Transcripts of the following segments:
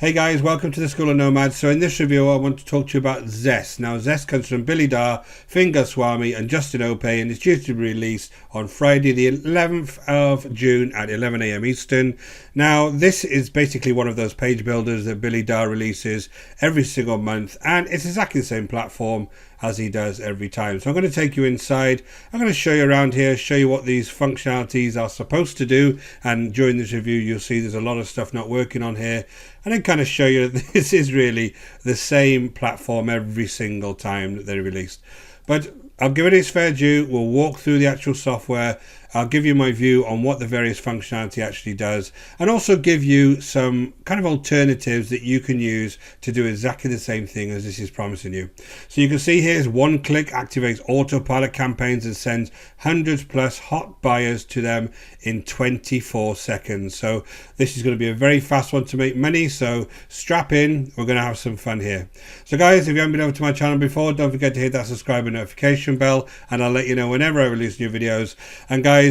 Hey guys, welcome to the School of Nomads. So in this review I want to talk to you about Zest. Now Zest comes from Billy Dar, Finn Goswami and Justin Ope, and it's due to be released on Friday the 11th of June at 11 AM Eastern. Now this is basically one of those page builders that Billy Dar releases every single month, and it's exactly the same platform as he does every time. So I'm going to take you inside, I'm going to show you around here, show you what these functionalities are supposed to do, and during this review you'll see there's a lot of stuff not working on here, and then kind of show you that this is really the same platform every single time that they're released. But I'll give it its fair due. We'll walk through the actual software. I'll give you my view on what the various functionality actually does, and also give you some kind of alternatives that you can use to do exactly the same thing as this is promising you. So you can see here's one click activates autopilot campaigns and sends hundreds plus hot buyers to them in 24 seconds. So this is going to be a very fast one to make money, so strap in, we're going to have some fun here. So guys, if you haven't been over to my channel before, don't forget to hit that subscribe and notification bell, and I'll let you know whenever I release new videos. And guys,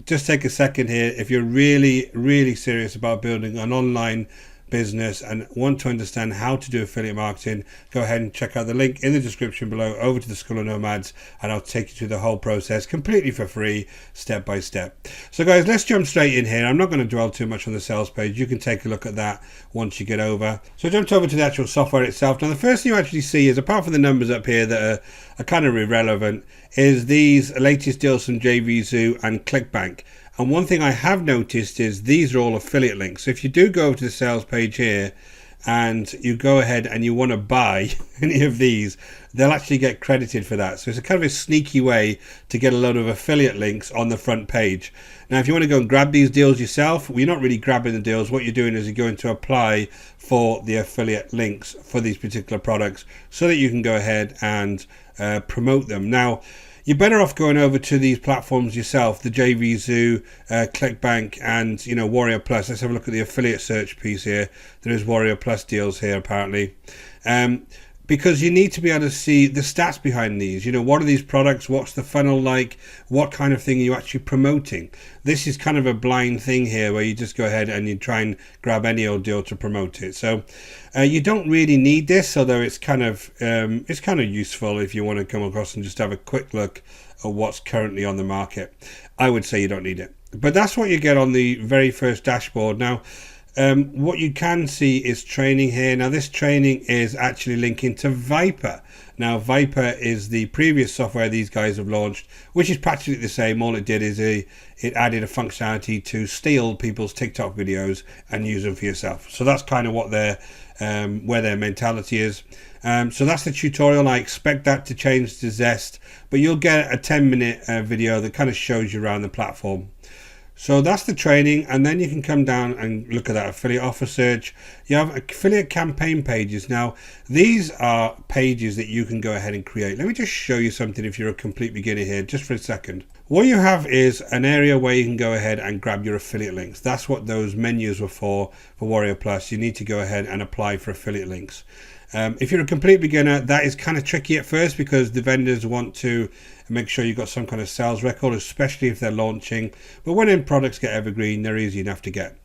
just take a second here. If you're really serious about building an online business and want to understand how to do affiliate marketing, go ahead and check out the link in the description below over to the School of Nomads, and I'll take you through the whole process completely for free, step by step. So guys, let's jump straight in here. I'm not going to dwell too much on the sales page. You can take a look at that once you get over. So I jumped over to the actual software itself. Now the first thing you actually see is, apart from the numbers up here that are kind of irrelevant, is these latest deals from JVZoo and ClickBank. And one thing I have noticed is these are all affiliate links. So if you do go over to the sales page here and you go ahead and you want to buy any of these, they'll actually get credited for that. So it's a kind of a sneaky way to get a load of affiliate links on the front page. Now if you want to go and grab these deals yourself, well, you're not really grabbing the deals. What you're doing is you're going to apply for the affiliate links for these particular products so that you can go ahead and promote them. Now you're better off going over to these platforms yourself, the JVZoo, ClickBank, and Warrior Plus. Let's have a look at the affiliate search piece here. There is Warrior Plus deals here apparently, because you need to be able to see the stats behind these. What are these products? What's the funnel like? What kind of thing are you actually promoting? This is kind of a blind thing here where you just go ahead and you try and grab any old deal to promote it. So you don't really need this, although it's kind of useful if you want to come across and just have a quick look at what's currently on the market. I would say you don't need it, but that's what you get on the very first dashboard. Now what you can see is training here. Now this training is actually linking to Viper. Now Viper is the previous software these guys have launched, which is practically the same. All it did is it added a functionality to steal people's TikTok videos and use them for yourself. So that's kind of what their where their mentality is. So that's the tutorial. I expect that to change to Zest, but you'll get a 10-minute video that kind of shows you around the platform. So that's the training, and then you can come down and look at that affiliate offer search. You have affiliate campaign pages. Now these are pages that you can go ahead and create. Let me just show you something if you're a complete beginner here, just for a second. What you have is an area where you can go ahead and grab your affiliate links. That's what those menus were for Warrior Plus. You need to go ahead and apply for affiliate links. If you're a complete beginner, that is kind of tricky at first because the vendors want to make sure you've got some kind of sales record, especially if they're launching. But when products get evergreen, they're easy enough to get.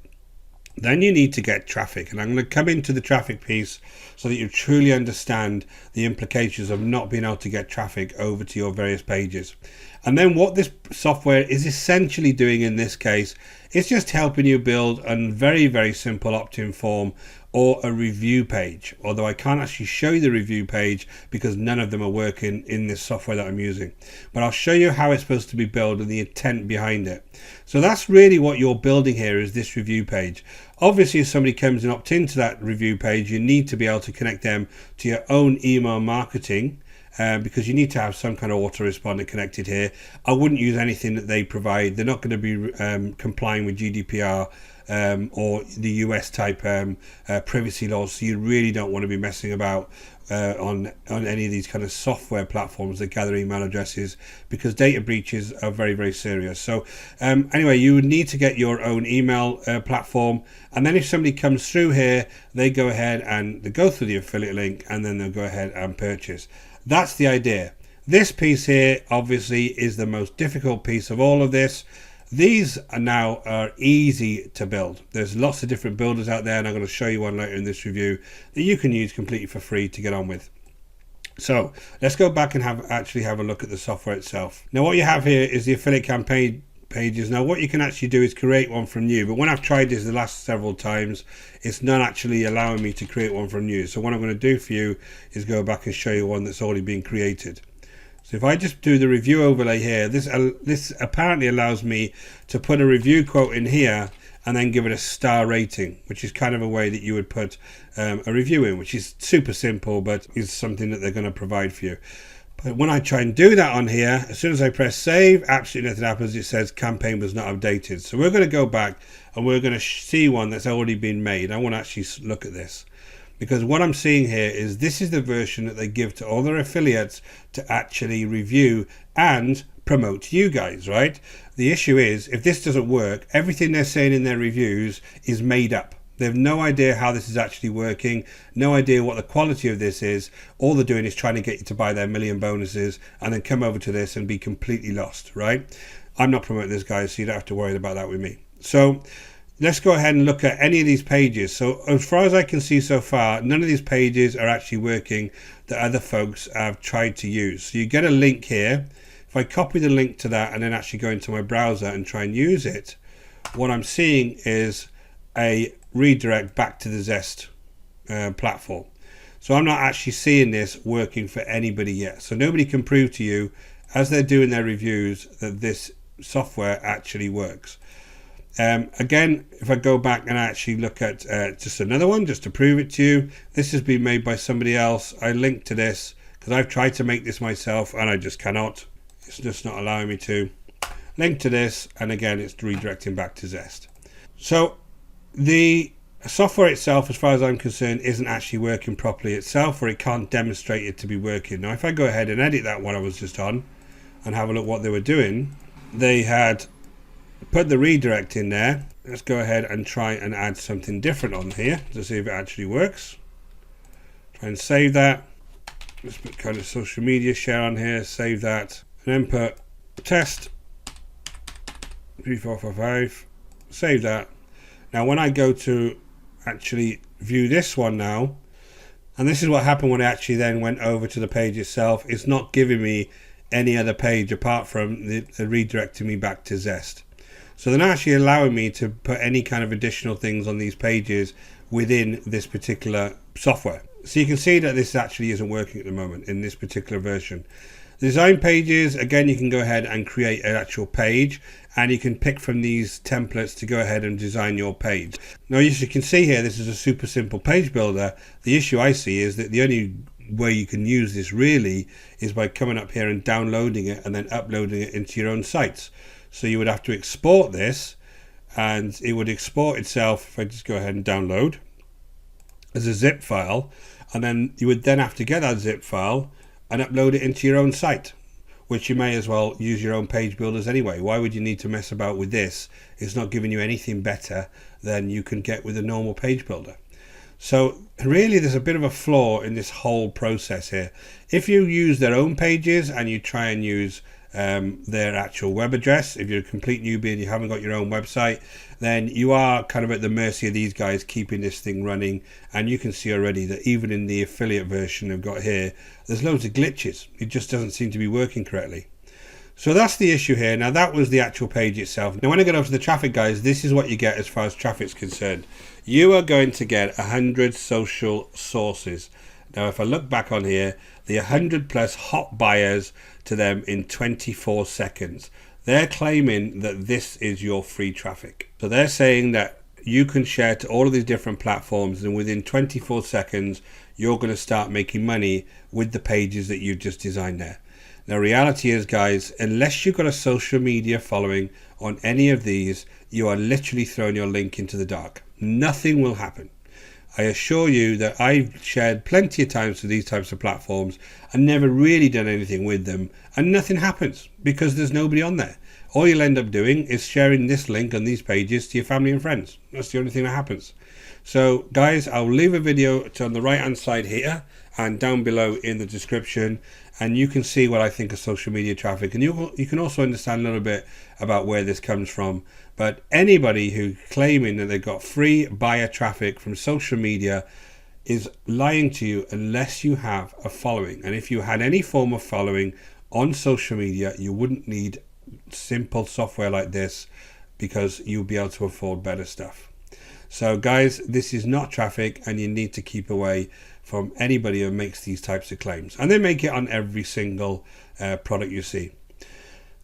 Then you need to get traffic, and I'm going to come into the traffic piece so that you truly understand the implications of not being able to get traffic over to your various pages. And then what this software is essentially doing in this case is just helping you build a very simple opt-in form or a review page, although I can't actually show you the review page because none of them are working in this software that I'm using. But I'll show you how it's supposed to be built and the intent behind it. So that's really what you're building here, is this review page. Obviously, if somebody comes and opts into that review page, you need to be able to connect them to your own email marketing, because you need to have some kind of autoresponder connected here. I wouldn't use anything that they provide. They're not going to be complying with GDPR or the US type privacy laws, so you really don't want to be messing about on any of these kind of software platforms that gather email addresses, because data breaches are very serious. So anyway, you would need to get your own email platform, and then if somebody comes through here, they go ahead and they go through the affiliate link, and then they'll go ahead and purchase. That's the idea. This piece here obviously is the most difficult piece of all of this. These are easy to build. There's lots of different builders out there, and I'm going to show you one later in this review that you can use completely for free to get on with. So let's go back and actually have a look at the software itself. Now what you have here is the affiliate campaign pages. Now what you can actually do is create one from new, but when I've tried this the last several times, it's not actually allowing me to create one from new. So what I'm going to do for you is go back and show you one that's already been created. So if I just do the review overlay here, this apparently allows me to put a review quote in here and then give it a star rating, which is kind of a way that you would put a review in, which is super simple, but is something that they're going to provide for you. But when I try and do that on here, as soon as I press save, absolutely nothing happens. It says campaign was not updated. So we're going to go back and we're going to see one that's already been made. I want to actually look at this, because what I'm seeing here is this is the version that they give to all their affiliates to actually review and promote to you guys, right? The issue is, if this doesn't work, everything they're saying in their reviews is made up. They have no idea how this is actually working, no idea what the quality of this is. All they're doing is trying to get you to buy their million bonuses and then come over to this and be completely lost, right? I'm not promoting this, guys, so you don't have to worry about that with me. So let's go ahead and look at any of these pages. So as far as I can see so far, none of these pages are actually working that other folks have tried to use. So you get a link here. If I copy the link to that and then actually go into my browser and try and use it, what I'm seeing is a redirect back to the Zest platform. So I'm not actually seeing this working for anybody yet. So nobody can prove to you, as they're doing their reviews, that this software actually works. Again, if I go back and actually look at just another one, just to prove it to you, this has been made by somebody else. I linked to this because I've tried to make this myself and I just cannot. It's just not allowing me to. Link to this, and again, it's redirecting back to Zest. So the software itself, as far as I'm concerned, isn't actually working properly itself, or it can't demonstrate it to be working. Now, if I go ahead and edit that one I was just on and have a look what they were doing, they had put the redirect in there. Let's go ahead and try and add something different on here to see if it actually works. Try and save that. Let's put kind of social media share on here, save that, and then put test 3445, save that. Now when I go to actually view this one now, and this is what happened when I actually then went over to the page itself, it's not giving me any other page apart from the redirecting me back to Zest. So they're not actually allowing me to put any kind of additional things on these pages within this particular software. So you can see that this actually isn't working at the moment in this particular version. The design pages, again, you can go ahead and create an actual page, and you can pick from these templates to go ahead and design your page. Now, as you can see here, this is a super simple page builder. The issue I see is that the only way you can use this really is by coming up here and downloading it and then uploading it into your own sites. So you would have to export this, and it would export itself, if I just go ahead and download, as a zip file, and then you would then have to get that zip file and upload it into your own site, which you may as well use your own page builders anyway. Why would you need to mess about with this? It's not giving you anything better than you can get with a normal page builder. So really there's a bit of a flaw in this whole process here. If you use their own pages and you try and use their actual web address, if you're a complete newbie and you haven't got your own website, then you are kind of at the mercy of these guys keeping this thing running. And you can see already that even in the affiliate version I've got here, there's loads of glitches. It just doesn't seem to be working correctly. So that's the issue here. Now that was the actual page itself. Now when I get over to the traffic, guys, this is what you get as far as traffic's concerned. You are going to get 100 social sources. Now if I look back on here, the 100 plus hot buyers to them in 24 seconds. They're claiming that this is your free traffic. So they're saying that you can share to all of these different platforms, and within 24 seconds, you're going to start making money with the pages that you've just designed there. Now, reality is, guys, unless you've got a social media following on any of these, you are literally throwing your link into the dark. Nothing will happen. I assure you that I've shared plenty of times to these types of platforms and never really done anything with them, and nothing happens because there's nobody on there. All you'll end up doing is sharing this link on these pages to your family and friends. That's the only thing that happens. So guys, I'll leave a video on the right hand side here and down below in the description, and you can see what I think of social media traffic, and you can also understand a little bit about where this comes from. But anybody who claiming that they've got free buyer traffic from social media is lying to you unless you have a following. And if you had any form of following on social media, you wouldn't need simple software like this, because you'll be able to afford better stuff. So guys, this is not traffic, and you need to keep away from anybody who makes these types of claims, and they make it on every single product you see.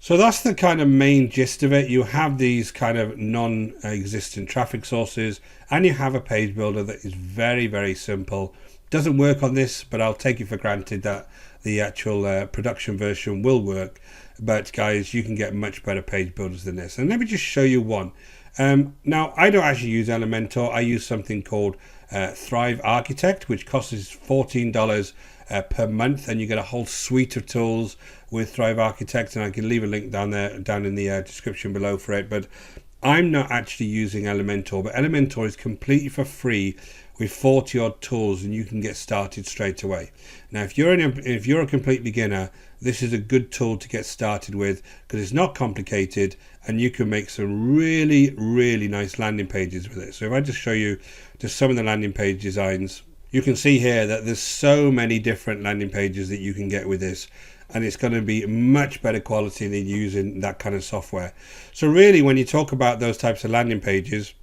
So that's the kind of main gist of it. You have these kind of non-existent traffic sources, and you have a page builder that is very, very simple. Doesn't work on this, but I'll take it for granted that the actual production version will work. But guys, you can get much better page builders than this. And let me just show you one. Now, I don't actually use Elementor. I use something called Thrive Architect, which costs $14 per month, and you get a whole suite of tools with Thrive Architect, and I can leave a link down in the description below for it. But I'm not actually using Elementor, but Elementor is completely for free with 40 odd tools, and you can get started straight away. Now, if you're a complete beginner, this is a good tool to get started with, because it's not complicated, and you can make some really, really nice landing pages with it. So if I just show you just some of the landing page designs, you can see here that there's so many different landing pages that you can get with this, and it's going to be much better quality than using that kind of software. So really, when you talk about those types of landing pages,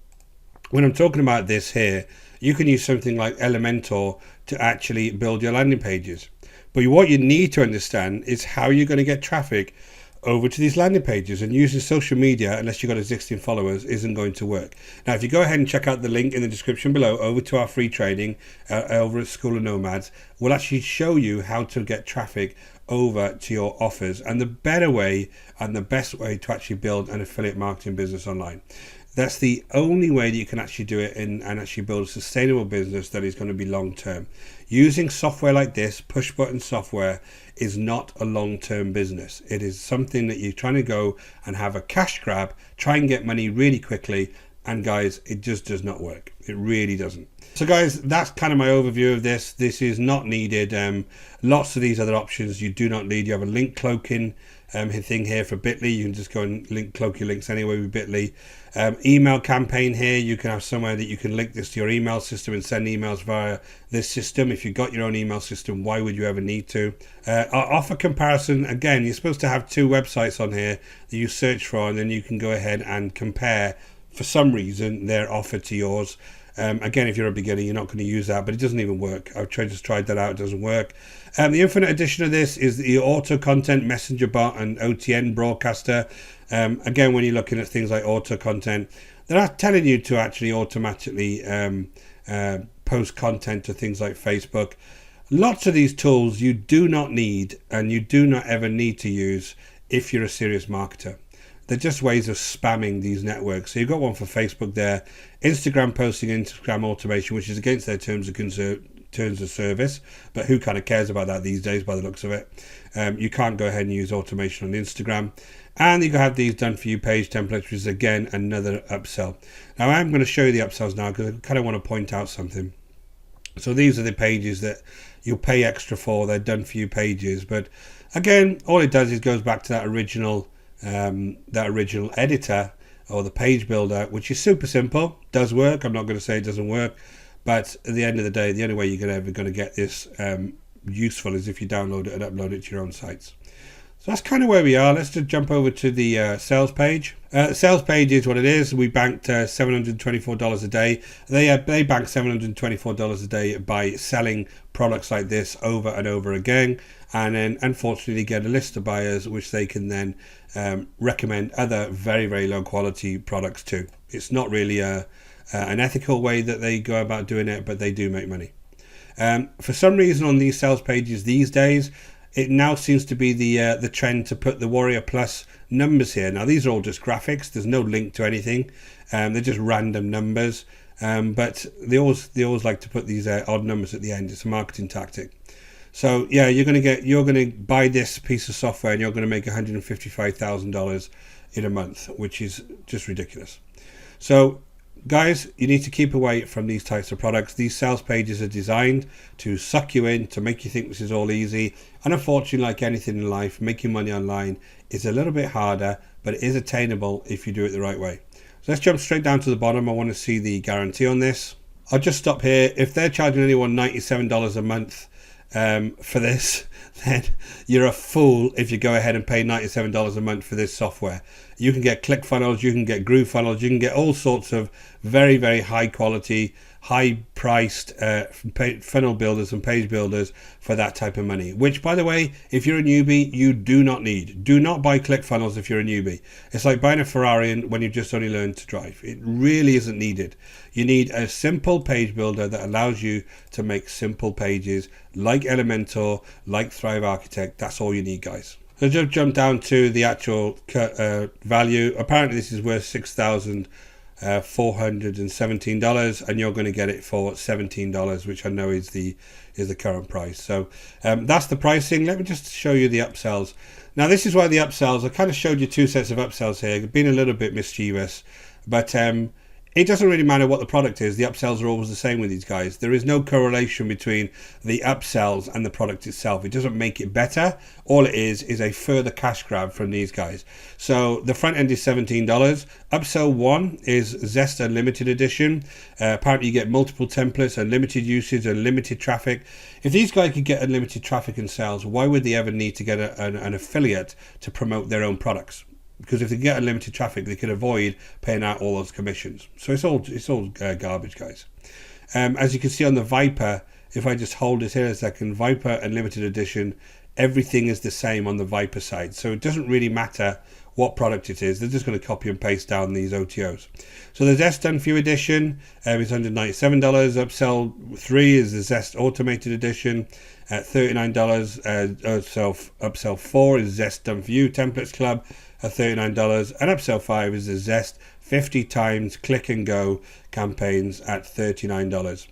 when I'm talking about this here, you can use something like Elementor to actually build your landing pages. But what you need to understand is how you're going to get traffic over to these landing pages, and using social media, unless you've got existing followers, isn't going to work. Now, if you go ahead and check out the link in the description below over to our free training over at School of Nomads, we'll actually show you how to get traffic over to your offers, and the better way and the best way to actually build an affiliate marketing business online. That's the only way that you can actually do it and actually build a sustainable business that is going to be long term. Using software like this, push button software, is not a long-term business. It is something that you're trying to go and have a cash grab, try and get money really quickly, and guys, it just does not work. It really doesn't. So guys, that's kind of my overview of this. This is not needed. Lots of these other options you do not need. You have a link cloaking thing here for Bitly. You can just go and cloak your links anyway with Bitly. Email campaign here, you can have somewhere that you can link this to your email system and send emails via this system. If you've got your own email system, why would you ever need to? Our offer comparison, again, you're supposed to have 2 websites on here that you search for, and then you can go ahead and compare, for some reason, their offer to yours. Again, if you're a beginner, you're not going to use that, but it doesn't even work. I've just tried that out. It doesn't work. The infinite edition of this is the auto content messenger bot and OTN broadcaster. Again, when you're looking at things like auto content, they're not telling you to actually automatically post content to things like Facebook. Lots of these tools you do not need, and you do not ever need to use if you're a serious marketer. They're just ways of spamming these networks. So you've got one for Facebook there, Instagram posting, Instagram automation, which is against their terms of service, but who kind of cares about that these days by the looks of it. You can't go ahead and use automation on Instagram. And you can have these done for you page templates, which is again another upsell. Now I'm going to show you the upsells now, because I kind of want to point out something. So these are the pages that you'll pay extra for. They're done for you pages, but again, all it does is goes back to that original editor or the page builder, which is super simple, does work. I'm not going to say it doesn't work, but at the end of the day, the only way you're ever going to get this useful is if you download it and upload it to your own sites. So that's kind of where we are. Let's just jump over to the sales page. Sales page is what it is. We banked $724 a day. They bank $724 a day by selling products like this over and over again, and then unfortunately get a list of buyers which they can then recommend other very, very low quality products to. It's not really an ethical way that they go about doing it, but they do make money. For some reason on these sales pages these days, it now seems to be the trend to put the Warrior Plus numbers here. Now these are all just graphics. There's no link to anything. They're just random numbers. But they always like to put these odd numbers at the end. It's a marketing tactic. So yeah, you're going to buy this piece of software and you're going to make $155,000 in a month, which is just ridiculous. So guys, you need to keep away from these types of products. These sales pages are designed to suck you in, to make you think this is all easy. And unfortunately, like anything in life, making money online is a little bit harder, but it is attainable if you do it the right way. So let's jump straight down to the bottom. I want to see the guarantee on this. I'll just stop here. If they're charging anyone $97 a month for this, then you're a fool if you go ahead and pay $97 a month for this software. You can get ClickFunnels, you can get GrooveFunnels, you can get all sorts of very, very high quality, high priced funnel builders and page builders for that type of money, which, by the way, if you're a newbie, you do not need. Do not buy ClickFunnels if you're a newbie. It's like buying a Ferrari when you've just only learned to drive. It really isn't needed. You need a simple page builder that allows you to make simple pages like Elementor, like Thrive Architect. That's all you need, guys. So just jump down to the actual value. Apparently this is worth $6,417, and you're going to get it for $17, which I know is the current price. So that's the pricing. Let me just show you the upsells. Now this is why the upsells, I kind of showed you two sets of upsells here, being a little bit mischievous, but it doesn't really matter what the product is. The upsells are always the same with these guys. There is no correlation between the upsells and the product itself. It doesn't make it better. All it is a further cash grab from these guys. So the front end is $17. Upsell 1 is Zest Unlimited Edition. Apparently you get multiple templates, unlimited usage, unlimited traffic. If these guys could get unlimited traffic and sales, why would they ever need to get an affiliate to promote their own products? Because if they get unlimited traffic, they could avoid paying out all those commissions. So it's all garbage, guys. As you can see on the Viper, if I just hold it here a second, Viper Unlimited Edition, everything is the same on the Viper side. So it doesn't really matter what product it is. They're just going to copy and paste down these OTOs. So the Zest Unview Edition is $197. Upsell 3 is the Zest Automated Edition at $39. Upsell 4 is Zest Unview Templates Club at $39, and upsell 5 is the Zest 50 times click and go campaigns at $39.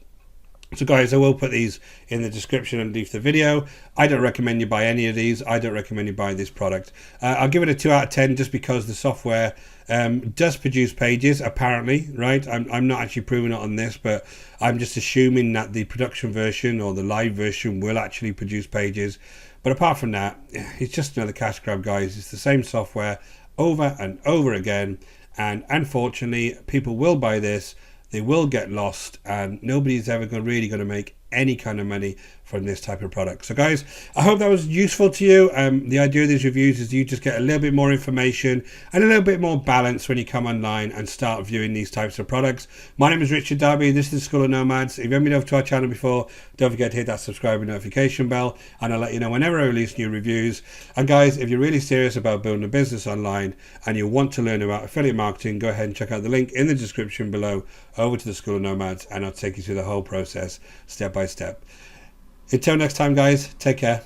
So guys, I will put these in the description underneath the video. I don't recommend you buy any of these. I don't recommend you buy this product. I'll give it a 2 out of 10 just because the software does produce pages, apparently, right? I'm not actually proving it on this, but I'm just assuming that the production version or the live version will actually produce pages. But apart from that, it's just another cash grab, guys. It's the same software over and over again. And unfortunately, people will buy this. They will get lost, and nobody's ever really going to make any kind of money from this type of product. So guys, I hope that was useful to you. The idea of these reviews is you just get a little bit more information and a little bit more balance when you come online and start viewing these types of products. My name is Richard Darby. This is School of Nomads. If you haven't been over to our channel before, don't forget to hit that subscribe and notification bell, and I'll let you know whenever I release new reviews. And guys, if you're really serious about building a business online and you want to learn about affiliate marketing, go ahead and check out the link in the description below over to the School of Nomads, and I'll take you through the whole process step by step. Until next time, guys, take care.